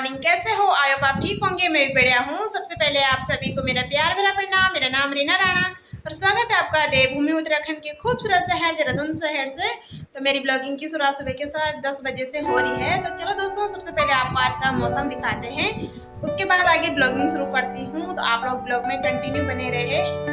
Morning, कैसे हो? I hope आप ठीक होंगे। मैं भी बढ़िया हूँ। सबसे पहले आप सभी को मेरा प्यार भरा प्रणाम। मेरा नाम रीना राणा और स्वागत है आपका देवभूमि उत्तराखंड के खूबसूरत शहर देहरादून शहर से। तो मेरी ब्लॉगिंग की शुरुआत सुबह के 10 बजे से हो रही है। तो चलो दोस्तों, सबसे पहले आपको आज का मौसम दिखाते हैं, उसके बाद आगे ब्लॉगिंग शुरू करती हूँ। तो आप लोग ब्लॉग में कंटिन्यू बने रहे।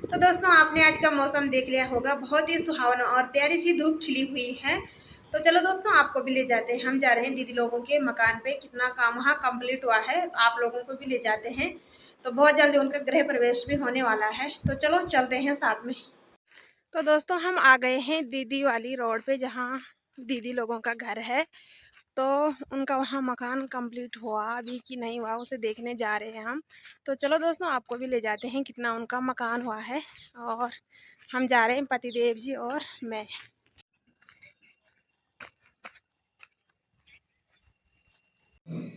तो दोस्तों, आपने आज का मौसम देख लिया होगा, बहुत ही सुहावना और प्यारी सी धूप खिली हुई है। तो चलो दोस्तों, आपको भी ले जाते हैं। हम जा रहे हैं दीदी लोगों के मकान पे। कितना काम वहाँ कंप्लीट हुआ है, तो आप लोगों को भी ले जाते हैं। तो बहुत जल्दी उनका गृह प्रवेश भी होने वाला है। तो चलो चलते हैं साथ में। तो दोस्तों, हम आ गए हैं दीदी वाली रोड पे, जहाँ दीदी लोगों का घर है। तो उनका वहाँ मकान कंप्लीट हुआ अभी कि नहीं हुआ, उसे देखने जा रहे हैं हम। तो चलो दोस्तों, आपको भी ले जाते हैं कितना उनका मकान हुआ है। और हम जा रहे हैं, पतिदेव जी और मैं।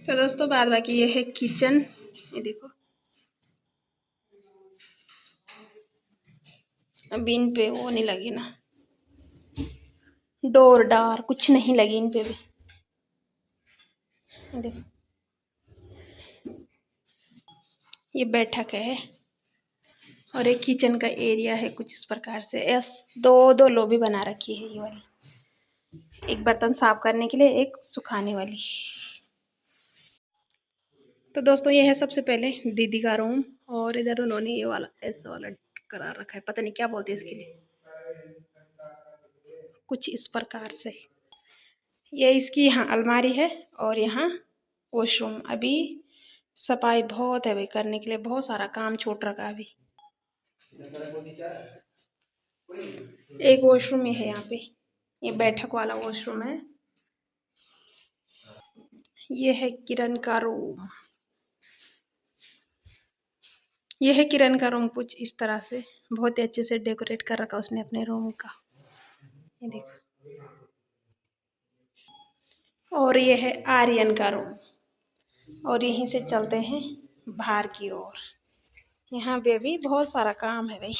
तो दोस्तों, बाद बाकी ये है किचन। ये देखो, अभी इन पे वो नहीं लगी ना, डोर डार कुछ नहीं लगी इन पे भी। देखो, ये बैठक है और एक किचन का एरिया है कुछ इस प्रकार से। एस दो दो लोबी बना रखी है ये वाली, एक बर्तन साफ करने के लिए, एक सुखाने वाली। तो दोस्तों, ये है सबसे पहले दीदी का रूम। और इधर उन्होंने ये वाला ऐसा वाला करा रखा है, पता नहीं क्या बोलते हैं इसके लिए, कुछ इस प्रकार से। ये इसकी यहाँ अलमारी है और यहाँ वॉशरूम। अभी सफाई बहुत है भाई, करने के लिए बहुत सारा काम छूट रखा है अभी। एक वॉशरूम है यहाँ पे, ये बैठक वाला वॉशरूम है। ये है किरण का रूम। ये है किरण का रूम, कुछ इस तरह से बहुत ही अच्छे से डेकोरेट कर रखा उसने अपने रूम का। ये देखो। और ये है आर्यन का रूम। और यहीं से चलते हैं बाहर की ओर। यहाँ पे भी बहुत सारा काम है भाई।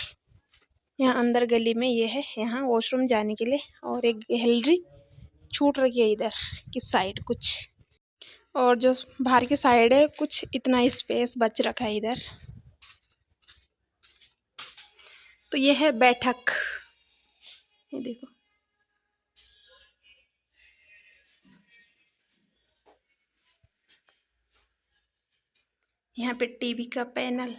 यहाँ अंदर गली में ये है, यहाँ वॉशरूम जाने के लिए। और एक गैलरी छूट रही है इधर की साइड कुछ। और जो बाहर की साइड है, कुछ इतना स्पेस बच रखा है इधर। तो ये है बैठक। ये देखो, यहाँ पे टीवी का पैनल।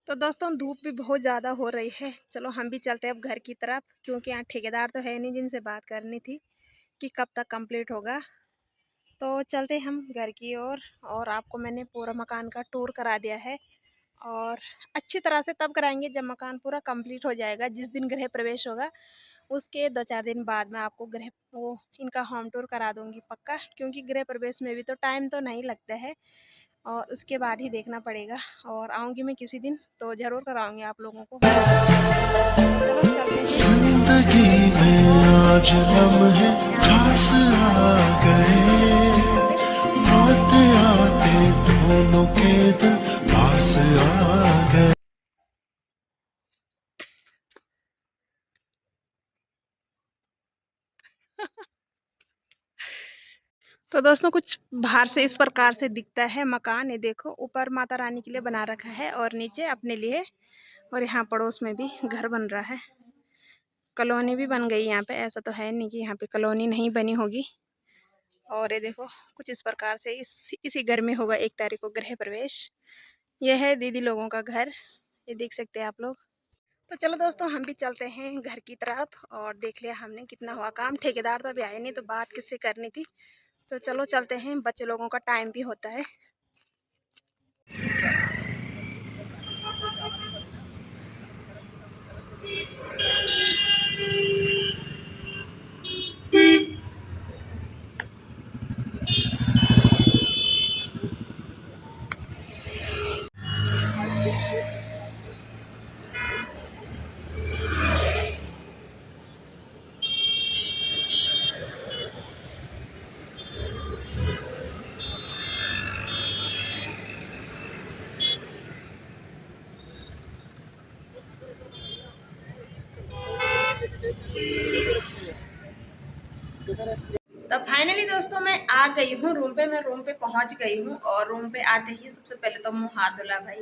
तो दोस्तों धूप भी बहुत ज़्यादा हो रही है, चलो हम भी चलते हैं अब घर की तरफ, क्योंकि यहाँ ठेकेदार तो है नहीं जिनसे बात करनी थी कि कब तक कंप्लीट होगा। तो चलते हम घर की ओर। और आपको मैंने पूरा मकान का टूर करा दिया है, और अच्छी तरह से तब कराएंगे जब मकान पूरा कंप्लीट हो जाएगा। जिस दिन गृह प्रवेश होगा उसके 2-4 दिन बाद मैं आपको इनका होम टूर करा दूंगी पक्का, क्योंकि गृह प्रवेश में भी तो टाइम तो नहीं लगता है, और उसके बाद ही देखना पड़ेगा। और आऊँगी मैं किसी दिन तो ज़रूर कराऊंगी आप लोगों को। चलो चलते हैं। जिंदगी में आज लम्हे खास आ गए, आते आते दोनों के दिल पास आ गए। तो दोस्तों कुछ बाहर से इस प्रकार से दिखता है मकान। ये देखो, ऊपर माता रानी के लिए बना रखा है और नीचे अपने लिए, और यहाँ पड़ोस में भी घर बन रहा है। कॉलोनी भी बन गई यहाँ पे, ऐसा तो है नहीं कि यहाँ पे कॉलोनी नहीं बनी होगी। और ये देखो कुछ इस प्रकार से इसी घर में होगा 1 तारीख को गृह प्रवेश। यह है दीदी लोगों का घर, ये देख सकते हैं आप लोग। तो चलो दोस्तों हम भी चलते हैं घर की तरफ, और देख लिया हमने कितना हुआ काम। ठेकेदार तो अभी आए नहीं, तो बात किससे करनी थी। तो चलो चलते हैं, बच्चे लोगों का टाइम भी होता है। तो फाइनली दोस्तों मैं आ गई हूँ रूम पे। मैं रूम पे पहुँच गई हूँ, और रूम पे आते ही सबसे पहले तो मुँह हाथ धुला भाई।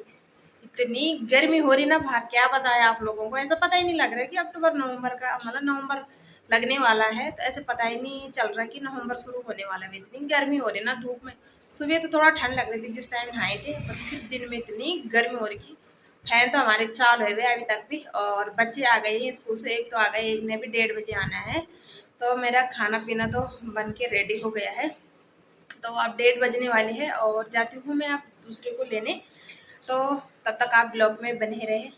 इतनी गर्मी हो रही ना बाहर, क्या बताएं आप लोगों को। ऐसा पता ही नहीं लग रहा है कि अक्टूबर नवंबर का मतलब नवंबर लगने वाला है। तो ऐसे पता ही नहीं चल रहा कि नवंबर शुरू होने वाला है। इतनी गर्मी हो रही ना धूप में। सुबह तो थोड़ा ठंड लग रही थी जिस टाइम नहाए थे, पर फिर दिन में इतनी गर्मी हो रही थी। फैन तो हमारे चालू हुए अभी तक भी। और बच्चे आ गए हैं स्कूल से, एक तो आ गए, एक ने भी 1:30 बजे आना है। तो मेरा खाना पीना तो बन के रेडी हो गया है। तो अब 1:30 बजने वाली है और जाती हूँ मैं अब दूसरे को लेने। तो तब तक आप ब्लॉग में बने रहे।